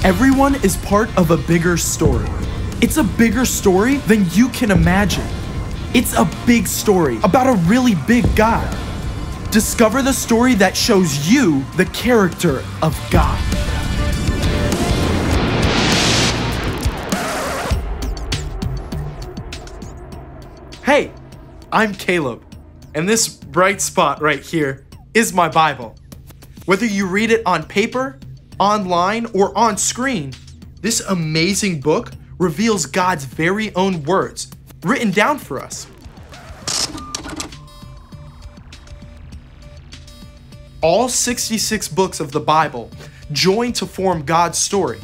Everyone is part of a bigger story. It's a bigger story than you can imagine. It's a big story about a really big God. Discover the story that shows you the character of God. Hey, I'm Caleb, and this bright spot right here is my Bible. Whether you read it on paper, online, or on screen, this amazing book reveals God's very own words written down for us. All 66 books of the Bible join to form God's story.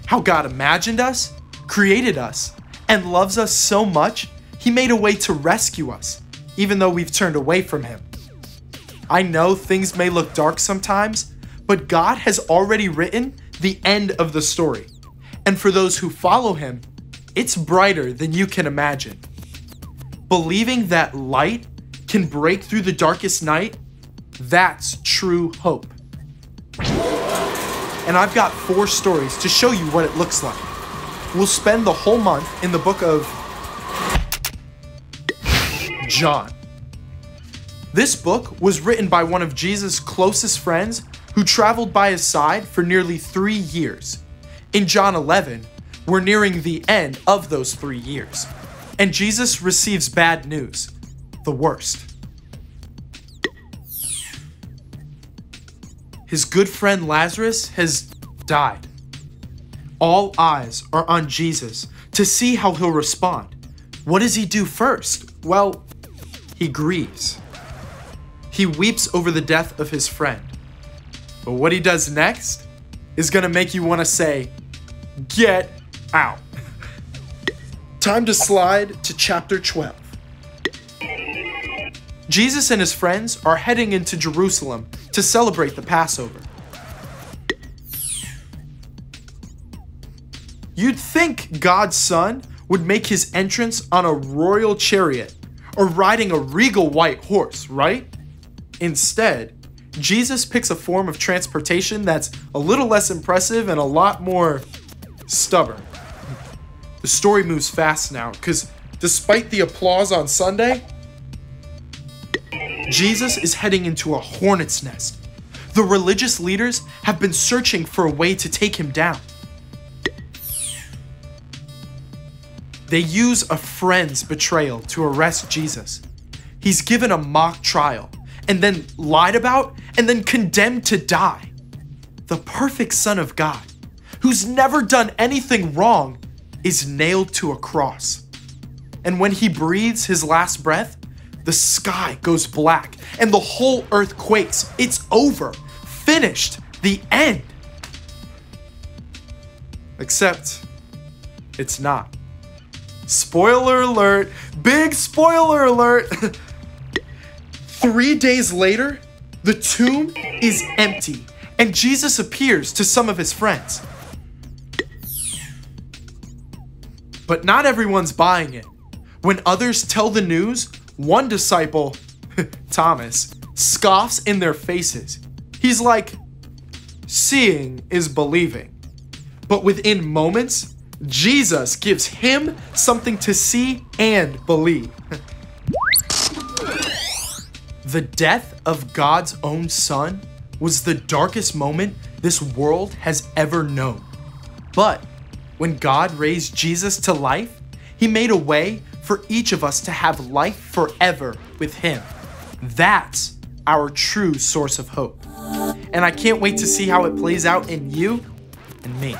How God imagined us, created us, and loves us so much, He made a way to rescue us, even though we've turned away from Him. I know things may look dark sometimes, but God has already written the end of the story. And for those who follow Him, it's brighter than you can imagine. Believing that light can break through the darkest night, that's true hope. And I've got 4 stories to show you what it looks like. We'll spend the whole month in the book of John. This book was written by one of Jesus' closest friends who traveled by his side for nearly 3 years. In John 11, we're nearing the end of those 3 years, and Jesus receives bad news, the worst. His good friend Lazarus has died. All eyes are on Jesus to see how he'll respond. What does he do first? Well, he grieves. He weeps over the death of his friend. But what he does next is gonna make you wanna say, "Get out." Time to slide to chapter 12. Jesus and his friends are heading into Jerusalem to celebrate the Passover. You'd think God's Son would make his entrance on a royal chariot or riding a regal white horse, right? Instead, Jesus picks a form of transportation that's a little less impressive and a lot more stubborn. The story moves fast now, because despite the applause on Sunday, Jesus is heading into a hornet's nest. The religious leaders have been searching for a way to take him down. They use a friend's betrayal to arrest Jesus. He's given a mock trial, and then lied about, and then condemned to die. The perfect Son of God, who's never done anything wrong, is nailed to a cross. And when he breathes his last breath, the sky goes black, and the whole earth quakes. It's over. Finished. The end. Except, it's not. Spoiler alert. Big spoiler alert. 3 days later, the tomb is empty, and Jesus appears to some of his friends. But not everyone's buying it. When others tell the news, one disciple, Thomas, scoffs in their faces. He's like, "Seeing is believing." But within moments, Jesus gives him something to see and believe. The death of God's own Son was the darkest moment this world has ever known. But when God raised Jesus to life, he made a way for each of us to have life forever with him. That's our true source of hope. And I can't wait to see how it plays out in you and me.